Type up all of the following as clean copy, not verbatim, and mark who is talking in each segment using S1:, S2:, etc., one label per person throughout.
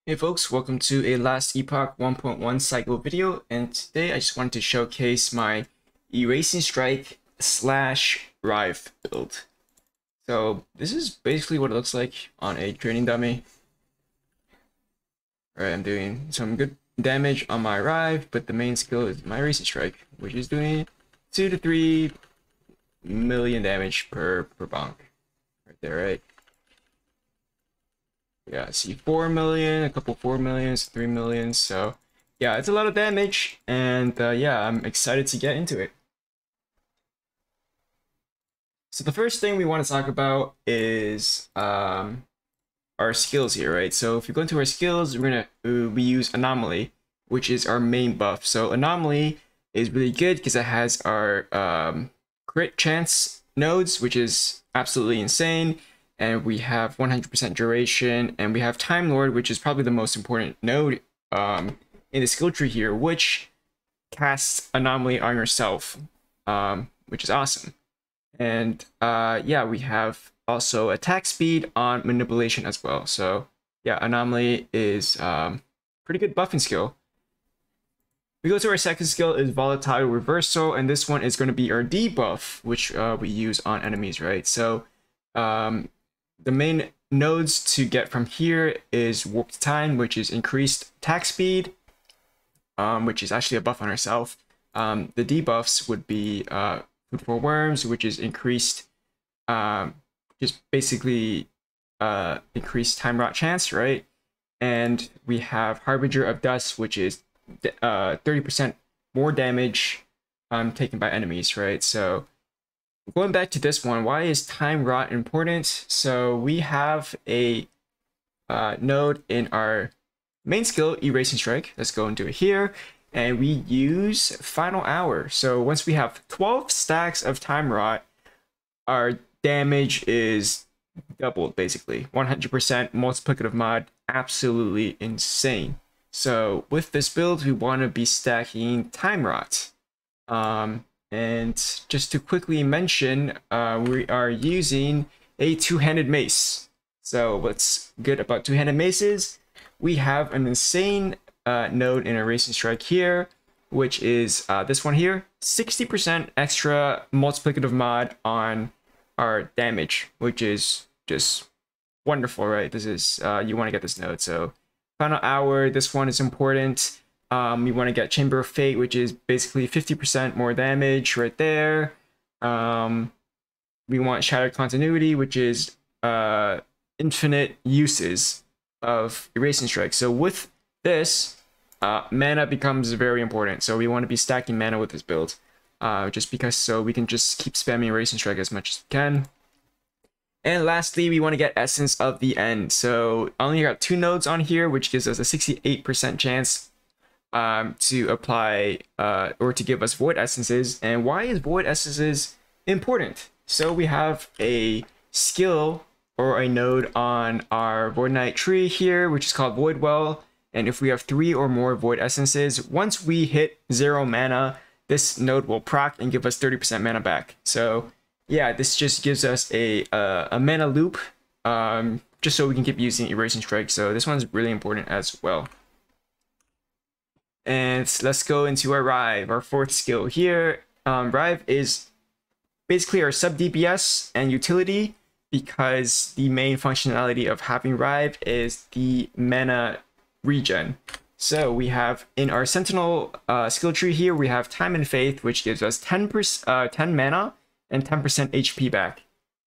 S1: Hey folks, welcome to a Last Epoch 1.1 cycle video, and today I just wanted to showcase my Erasing Strike slash Rive build. So this is basically what it looks like on a training dummy. Alright, I'm doing some good damage on my Rive, but the main skill is my Erasing Strike, which is doing 2 to 3 million damage per bonk. Right there, right? Yeah, I see 4 million, a couple 4 millions, 3 million. So yeah, it's a lot of damage, and yeah, I'm excited to get into it. So the first thing we want to talk about is our skills here, right? So if you go into our skills, we use Anomaly, which is our main buff. So Anomaly is really good because it has our crit chance nodes, which is absolutely insane. And we have 100% duration, and we have Time Lord, which is probably the most important node in the skill tree here, which casts Anomaly on yourself, which is awesome. And yeah, we have also attack speed on manipulation as well. So yeah, Anomaly is pretty good buffing skill. We go to our second skill is Volatile Reversal, and this one is going to be our debuff, which we use on enemies, right? So the main nodes to get from here is Warped Time, which is increased attack speed, which is actually a buff on herself. The debuffs would be Food for Worms, which is increased, just basically increased time rot chance, right? And we have Harbinger of Dust, which is 30% more damage taken by enemies, right? So going back to this one, why is time rot important? So we have a node in our main skill, Erasing Strike. Let's go and do it here. And we use Final Hour. So once we have 12 stacks of time rot, our damage is doubled, basically. 100% multiplicative mod, absolutely insane. So with this build, we want to be stacking time rot. And just to quickly mention, we are using a two-handed mace. So what's good about two-handed maces? We have an insane node in Erasing Strike here, which is this one here, 60% extra multiplicative mod on our damage, which is just wonderful, right? This is you want to get this node. So Final Hour, this one is important. We want to get Chamber of Fate, which is basically 50% more damage right there. We want Shattered Continuity, which is infinite uses of Erasing Strike. So with this, mana becomes very important. So we want to be stacking mana with this build, just because so we can just keep spamming Erasing Strike as much as we can. And lastly, we want to get Essence of the End. So I only got 2 nodes on here, which gives us a 68% chance to apply or to give us Void Essences. And why is Void Essences important? So we have a skill or a node on our Void Knight tree here, which is called Void Well. And if we have 3 or more Void Essences, once we hit 0 mana, this node will proc and give us 30% mana back. So yeah, this just gives us a mana loop, just so we can keep using Erasing Strike. So this one's really important as well. And let's go into our Rive, our fourth skill here. Rive is basically our sub DPS and utility, because the main functionality of having Rive is the mana regen. So we have in our Sentinel skill tree here, we have Time and Faith, which gives us 10 mana and 10% HP back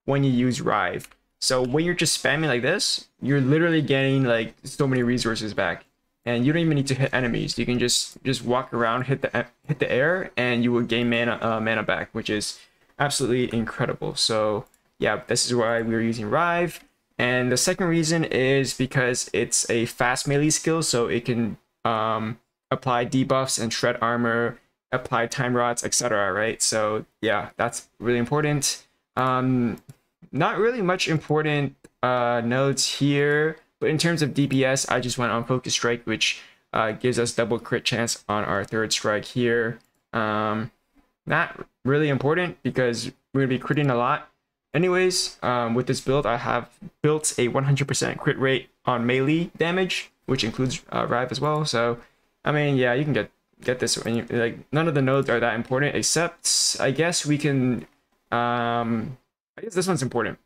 S1: when you use Rive. So when you're just spamming like this, you're literally getting like so many resources back. And you don't even need to hit enemies. You can just walk around, hit the air, and you will gain mana back, which is absolutely incredible. So yeah, this is why we're using Rive. And the second reason is because it's a fast melee skill, so it can apply debuffs and shred armor, apply time rots, etc. Right? So yeah, that's really important. Not really much important nodes here. But in terms of DPS, I just went on Focus Strike, which gives us double crit chance on our third strike here. Not really important because we're going to be critting a lot. Anyways, with this build, I have built a 100% crit rate on melee damage which includes Rive as well. So, I mean, yeah, you can get this. And like, none of the nodes are that important, except I guess we can. I guess this one's important.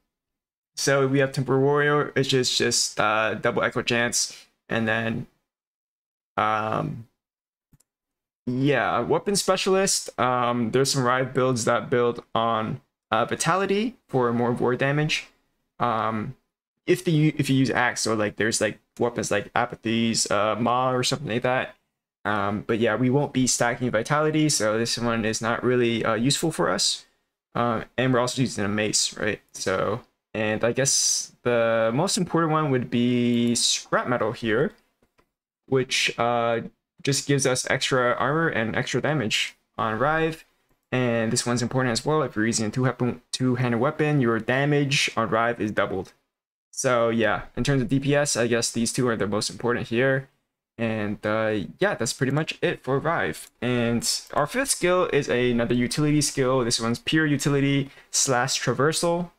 S1: So we have Temporal Warrior, which is just double echo chance, and then yeah, Weapon Specialist. There's some Rive builds that build on Vitality for more void damage. If you use Axe, so like there's like weapons like Apathy's Maw or something like that. But yeah, we won't be stacking Vitality, so this one is not really useful for us. And we're also using a mace, right? So, and I guess the most important one would be Scrap Metal here, which just gives us extra armor and extra damage on Rive. And this one's important as well. If you're using a two-handed weapon, your damage on Rive is doubled. So yeah, in terms of DPS, I guess these two are the most important here. And yeah, that's pretty much it for Rive. And our fifth skill is another utility skill. This one's pure utility / traversal.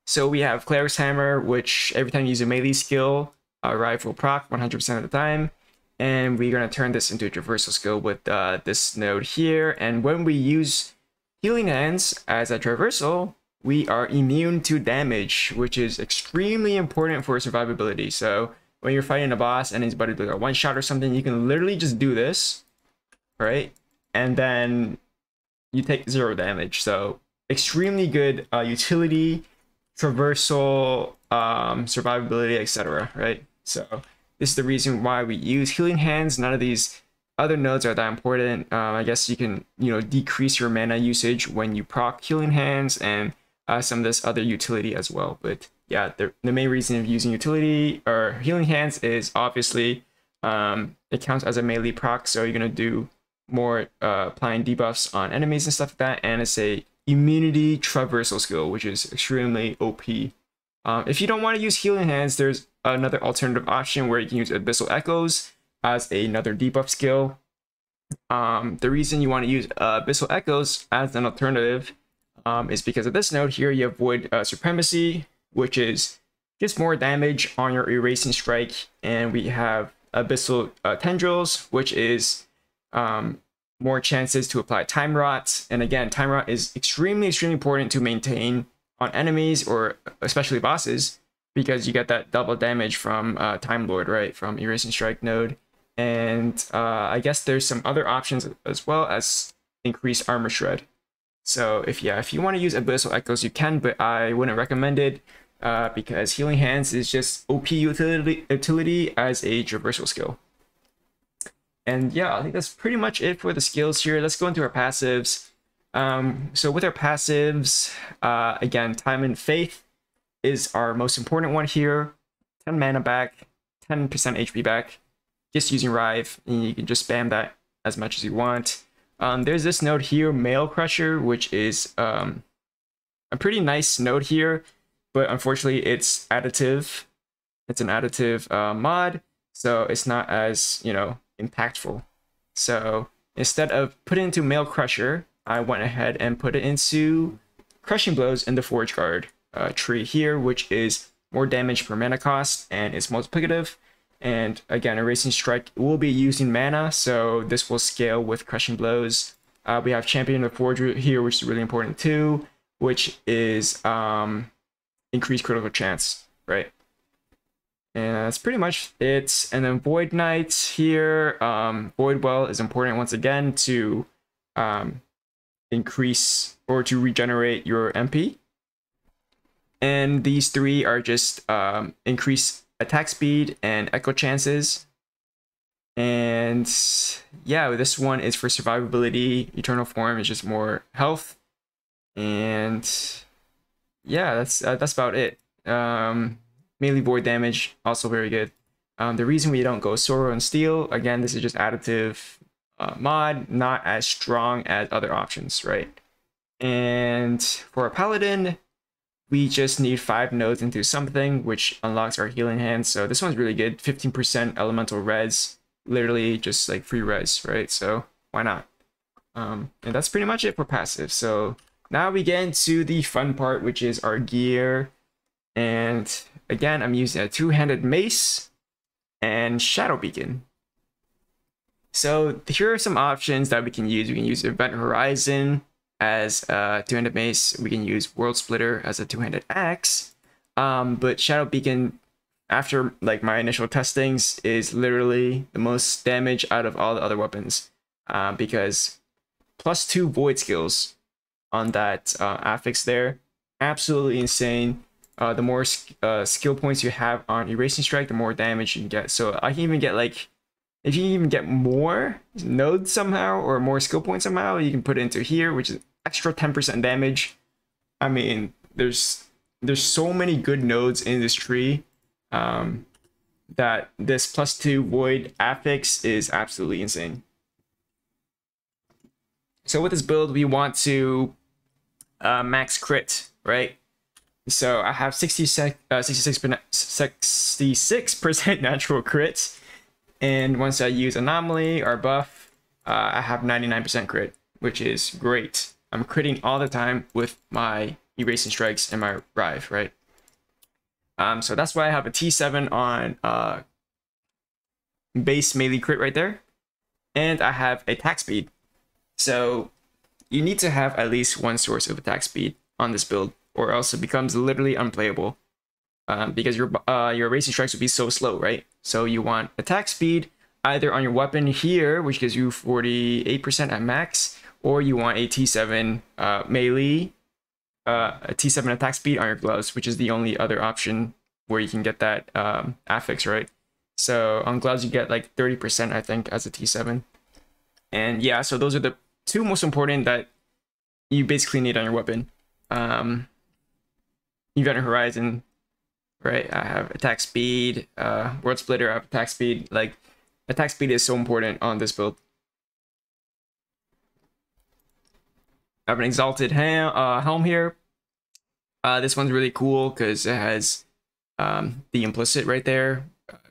S1: So we have Cleric's Hammer, which every time you use a melee skill, Rive will proc 100% of the time. And we're going to turn this into a traversal skill with this node here. And when we use Healing Hands as a traversal, we are immune to damage, which is extremely important for survivability. So when you're fighting a boss and he's about to do a one-shot or something, you can literally just do this, right? And then you take 0 damage. So extremely good utility, traversal, survivability, etc., right? So this is the reason why we use Healing Hands. None of these other nodes are that important. I guess you can, decrease your mana usage when you proc Healing Hands and some of this other utility as well. But yeah, the main reason of using utility or Healing Hands is obviously it counts as a melee proc, so you're gonna do more applying debuffs on enemies and stuff like that, and it's a immunity traversal skill, which is extremely OP. If you don't want to use Healing Hands, there's another alternative option where you can use Abyssal Echoes as another debuff skill. The reason you want to use Abyssal Echoes as an alternative is because of this node here. You have Void Supremacy, which is just more damage on your Erasing Strike, and we have Abyssal Tendrils, which is more chances to apply Time Rot. And again, Time Rot is extremely important to maintain on enemies, or especially bosses, because you get that double damage from Time Lord, right, from Erasing Strike node. And I guess there's some other options as well, as increased Armor Shred. So if you want to use Abyssal Echoes, you can, but I wouldn't recommend it because Healing Hands is just OP utility as a traversal skill. And yeah, I think that's pretty much it for the skills here. Let's go into our passives. So with our passives, again, Time and Faith is our most important one here. 10 mana back, 10% HP back, just using Rive, and you can just spam that as much as you want. There's this node here, Mail Crusher, which is a pretty nice node here, but unfortunately it's additive. It's an additive mod, so it's not as, impactful. So instead of putting it into Mail Crusher, I went ahead and put it into Crushing Blows in the Forge Guard tree here, which is more damage per mana cost, and it's multiplicative. And again, Erasing Strike will be using mana, so this will scale with Crushing Blows. We have Champion of the Forge here, which is really important too, which is increased critical chance, right? And that's pretty much it. And then Void Knight here, Void Well is important once again to increase or to regenerate your MP. And these three are just increase attack speed and echo chances. And yeah, this one is for survivability. Eternal Form is just more health. And yeah, that's about it. Melee void damage, also very good. The reason we don't go Sorrow and Steel, again, this is just additive mod, not as strong as other options, right? And for a Paladin, we just need 5 nodes into something, which unlocks our Healing Hands. So this one's really good. 15% elemental res, literally just like free res, right? So why not? And that's pretty much it for passive. So now we get into the fun part, which is our gear. And again, I'm using a 2-handed mace. and Shadow Beacon. So here are some options that we can use. We can use Event Horizon as a two-handed mace. We can use World Splitter as a two-handed axe. But Shadow Beacon, after like my initial testings, is literally the most damage out of all the other weapons, because +2 void skills on that affix there, absolutely insane. The more skill points you have on Erasing Strike, the more damage you can get. So I can even get like, if you even get more nodes somehow or more skill points somehow, you can put it into here, which is extra 10% damage. I mean, there's so many good nodes in this tree, that this +2 void affix is absolutely insane. So with this build, we want to max crit, right? So I have 66% natural crit, and once I use Anomaly or buff, I have 99% crit, which is great. I'm critting all the time with my Erasing Strikes and my Rive, right? So that's why I have a T7 on base melee crit right there, and I have attack speed. So you need to have at least one source of attack speed on this build, or else it becomes literally unplayable, because your Erasing Strikes would be so slow, right? So you want attack speed either on your weapon here, which gives you 48% at max, or you want a T7 melee, a T7 attack speed on your gloves, which is the only other option where you can get that affix, right? So on gloves you get like 30%, I think, as a T7. And yeah, so those are the two most important that you basically need on your weapon. Event Horizon, right? I have attack speed. World Splitter, I have attack speed. Like, attack speed is so important on this build. I have an Exalted helm here. This one's really cool because it has the implicit right there,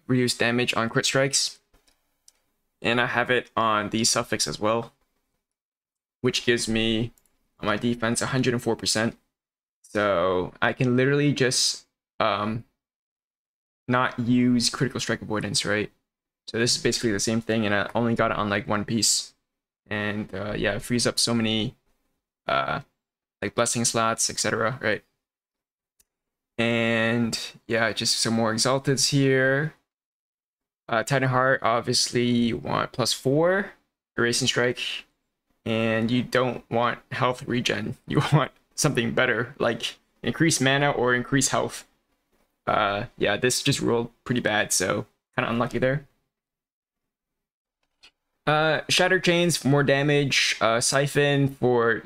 S1: reduced damage on crit strikes. And I have it on the suffix as well, which gives me on my defense 104%. So I can literally just not use critical strike avoidance, right? So this is basically the same thing, and I only got it on like one piece. And yeah, it frees up so many like blessing slots, etc., right? And yeah, just some more exalteds here. Titan Heart, obviously you want +4 Erasing Strike, and you don't want health regen. You want something better, like increase mana or increase health. Yeah, this just rolled pretty bad, so kind of unlucky there. Shatter Chains for more damage, Siphon for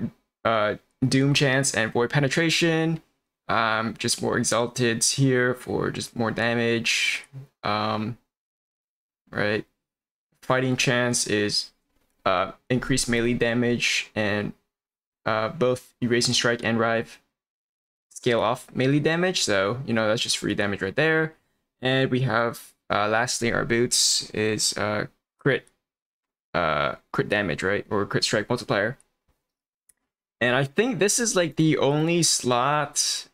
S1: Doom Chance and Void Penetration. Just more Exalteds here for just more damage. Right. Fighting Chance is increased melee damage, and both Erasing Strike and Rive scale off melee damage, so you know that's just free damage right there. And we have lastly, our boots is crit damage, right, or crit strike multiplier. And I think this is like the only slot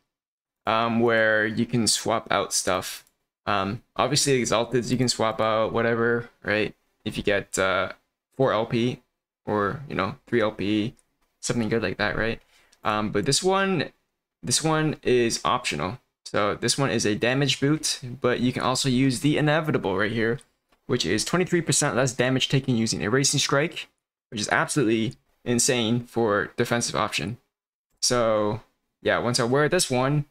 S1: where you can swap out stuff. Obviously Exalteds you can swap out whatever, right? If you get 4 LP or, you know, 3 LP, something good like that, right? But this one is optional. So this one is a damage boot, but you can also use the inevitable right here, which is 23% less damage taken using Erasing Strike, which is absolutely insane for defensive option. So yeah, once I wear this one,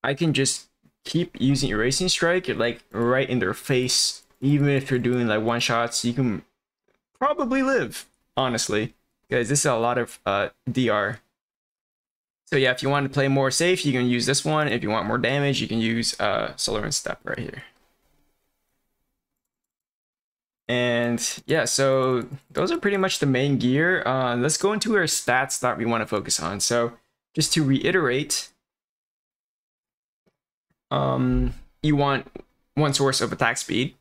S1: I can just keep using Erasing Strike, like right in their face. Even if you're doing like one shots, you can probably live, honestly, because this is a lot of DR. So yeah, if you want to play more safe, you can use this one. If you want more damage, you can use Solar and Step right here. And yeah, so those are pretty much the main gear. Let's go into our stats that we want to focus on. So just to reiterate, you want one source of attack speed.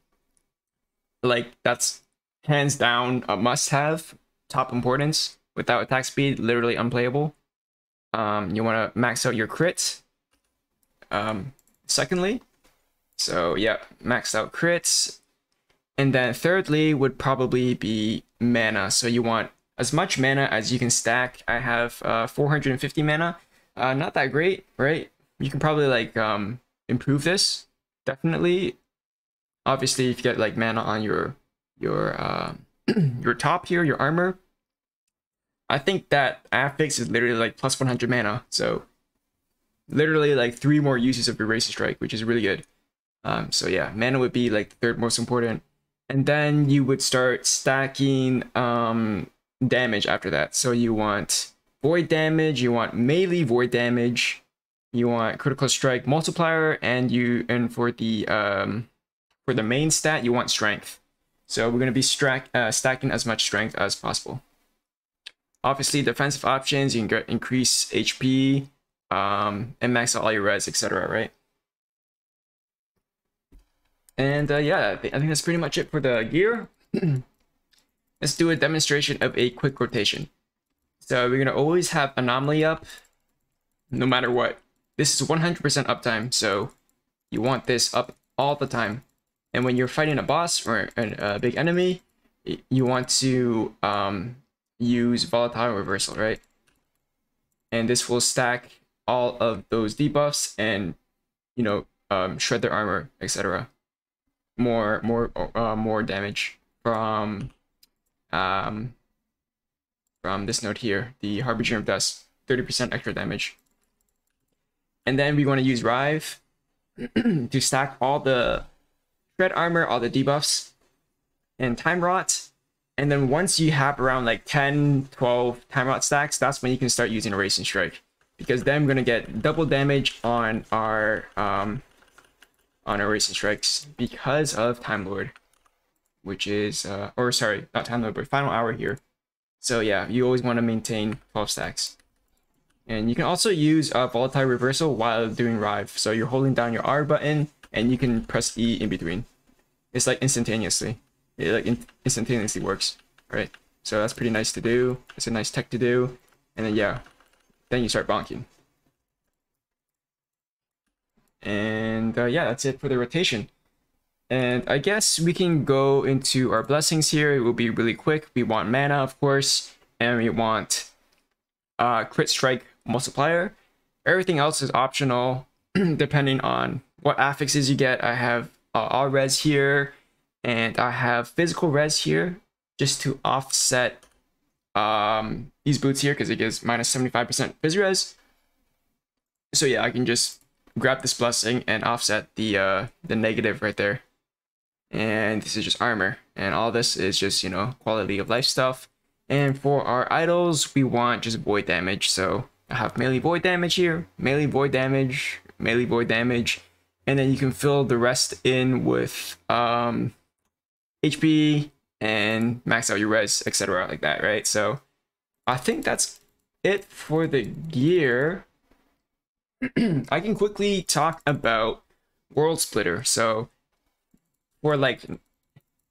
S1: Like, that's hands down a must-have, top importance. Without attack speed, literally unplayable. You want to max out your crits. Secondly, so yeah, max out crits. And then thirdly would probably be mana. So you want as much mana as you can stack. I have 450 mana. Not that great, right? You can probably like improve this. Definitely. Obviously, if you get like mana on your your top here, your armor. I think that affix is literally like plus 100 mana. So literally like 3 more uses of your Racing Strike, which is really good. So yeah, mana would be like the third most important. And then you would start stacking damage after that. So you want void damage, you want melee void damage, you want critical strike multiplier, and for the main stat you want strength. So we're gonna be stacking as much strength as possible. Obviously, defensive options, you can get increase HP, and max out all your res, etc. Right? And yeah, I think that's pretty much it for the gear. Let's do a demonstration of a quick rotation. So we're gonna always have anomaly up, no matter what. This is 100% uptime, so you want this up all the time. And when you're fighting a boss or a big enemy, you want to use volatile reversal, right? And this will stack all of those debuffs and, you know, shred their armor, etc. More damage from this node here, the Harbinger of Dust, 30% extra damage. And then we want to use Rive to stack all the shred armor, all the debuffs, and time rot. And then once you have around like 10, 12 time rot stacks, that's when you can start using a Racing Strike, because then we're gonna get double damage on our Racing Strikes because of Time Lord, which is or sorry, not Time Lord, but Final Hour here. So yeah, you always want to maintain 12 stacks. And you can also use volatile reversal while doing Rive. So you're holding down your R button and you can press E in between. It's like instantaneously. It like instantaneously works, right? So that's pretty nice to do. It's a nice tech to do. And then yeah, then you start bonking. And yeah, that's it for the rotation. And I guess we can go into our blessings here. It will be really quick. We want mana, of course, and we want crit strike multiplier. Everything else is optional depending on what affixes you get. I have all res here, and I have physical res here just to offset these boots here, because it gives minus 75% phys res. So yeah, I can just grab this blessing and offset the negative right there. And this is just armor, and all this is just, you know, quality of life stuff. And for our idols, we want just void damage. So I have melee void damage here, melee void damage, melee void damage, and then you can fill the rest in with HP and max out your res, etc. like that, right? So I think that's it for the gear. I can quickly talk about World Splitter. So for like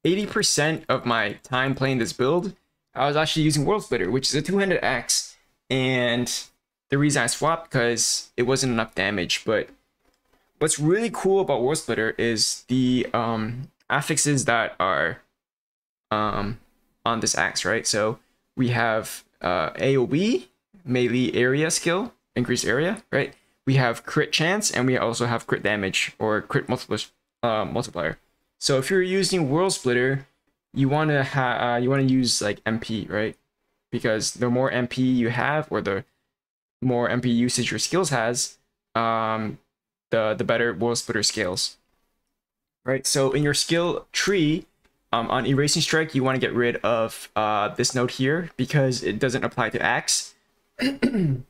S1: 80% of my time playing this build, I was actually using World Splitter, which is a two-handed axe. And the reason I swapped, because it wasn't enough damage. But what's really cool about World Splitter is the affixes that are on this axe, right? So we have AoE, melee area skill, increased area, right? We have crit chance, and we also have crit damage or crit multiplier. So if you're using World Splitter, you want to use like MP, right? Because the more MP you have, or the more MP usage your skills has, the better World Splitter scales, right? So in your skill tree, on Erasing Strike, you want to get rid of this node here because it doesn't apply to axe. And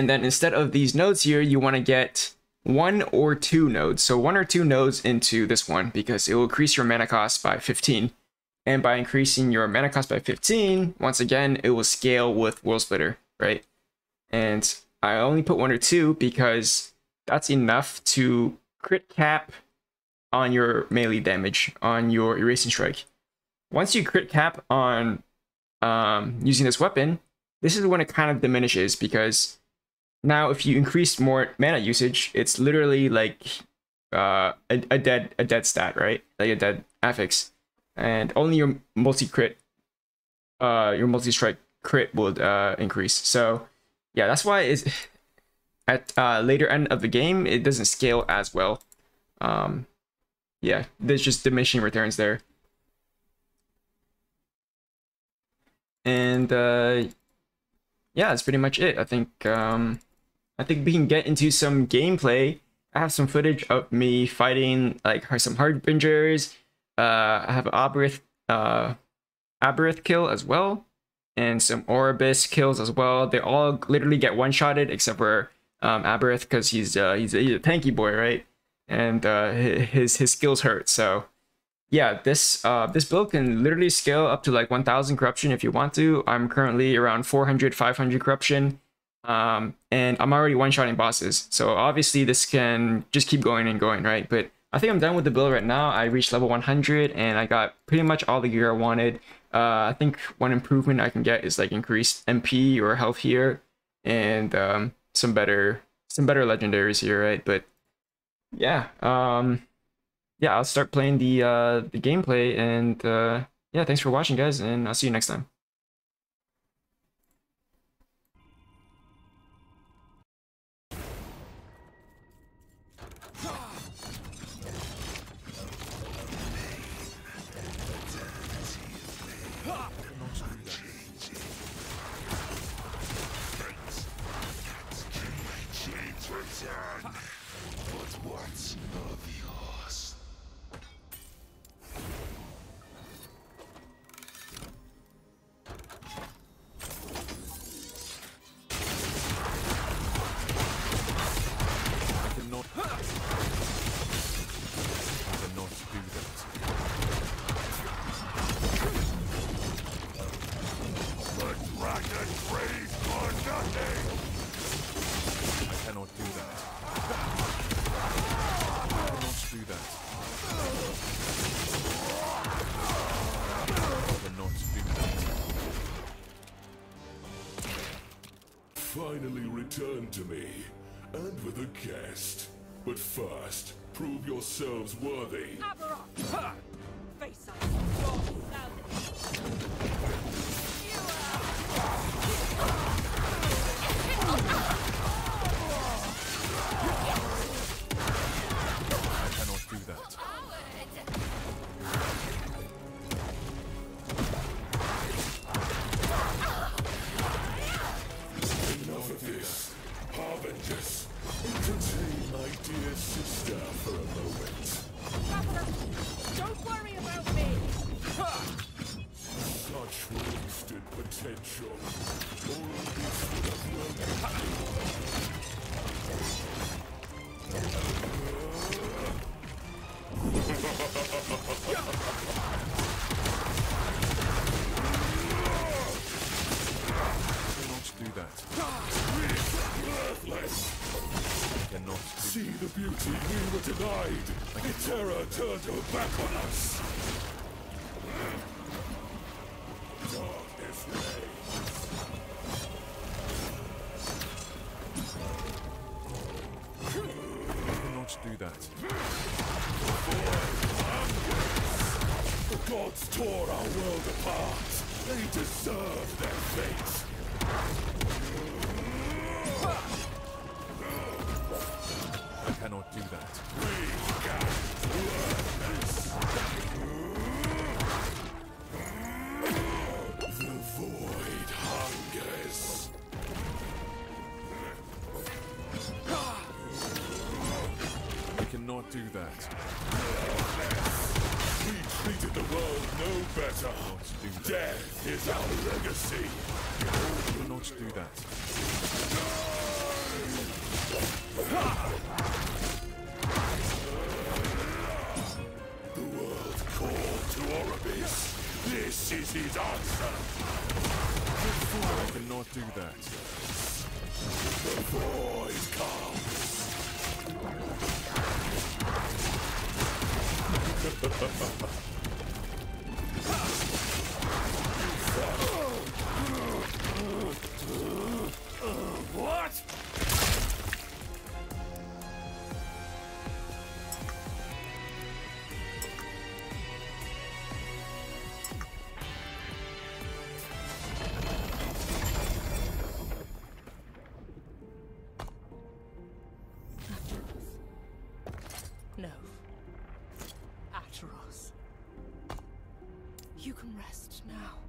S1: then instead of these nodes here, you want to get 1 or 2 nodes. So 1 or 2 nodes into this one, because it will increase your mana cost by 15. And by increasing your mana cost by 15, once again, it will scale with World Splitter, right? And I only put 1 or 2 because that's enough to crit cap on your melee damage on your Erasing Strike. Once you crit cap on using this weapon, this is when it kind of diminishes, because now if you increase more mana usage, it's literally like a dead stat, right? Like a dead affix, and only your multi strike crit would increase. So yeah, that's why it's at later end of the game it doesn't scale as well. Yeah, there's just diminishing returns there. And yeah, that's pretty much it. I think we can get into some gameplay. I have some footage of me fighting like some Harbingers. I have an Aberroth kill as well, and some Orobyss kills as well. They all literally get one-shotted except for Aberroth, because he's a tanky boy, right? And his skills hurt. So yeah, this build can literally scale up to like 1000 corruption if you want to. I'm currently around 400, 500 corruption. And I'm already one-shotting bosses. So obviously this can just keep going and going, right? But I think I'm done with the build right now. I reached level 100 and I got pretty much all the gear I wanted. I think one improvement I can get is like increased MP or health here, and some better legendaries here, right? But yeah, yeah, I'll start playing the gameplay, and yeah, thanks for watching, guys, and I'll see you next time.
S2: Finally return to me, and with a guest. But first, prove yourselves worthy.
S3: Aberroth! Ha! Face up! Roll
S2: I cannot do that. Enough of this. Harbingers, entertain my dear sister for a moment.
S3: Aberroth! Don't worry about me! Ha!
S2: Such wasted potential. Orobyss would have welcomed. Do that. Worthless. Cannot see the beauty we were denied. The terror turned her back on us. Darkness reigns. Cannot do that. The gods tore our world apart. They deserve their fate. I cannot do that. The void hungers. I cannot do that. We treated the world no better. Death is our legacy. I cannot do that. The world called to Orobyss. This is his answer. I cannot do that. The void comes. What?
S3: No. Aberroth. You can rest now.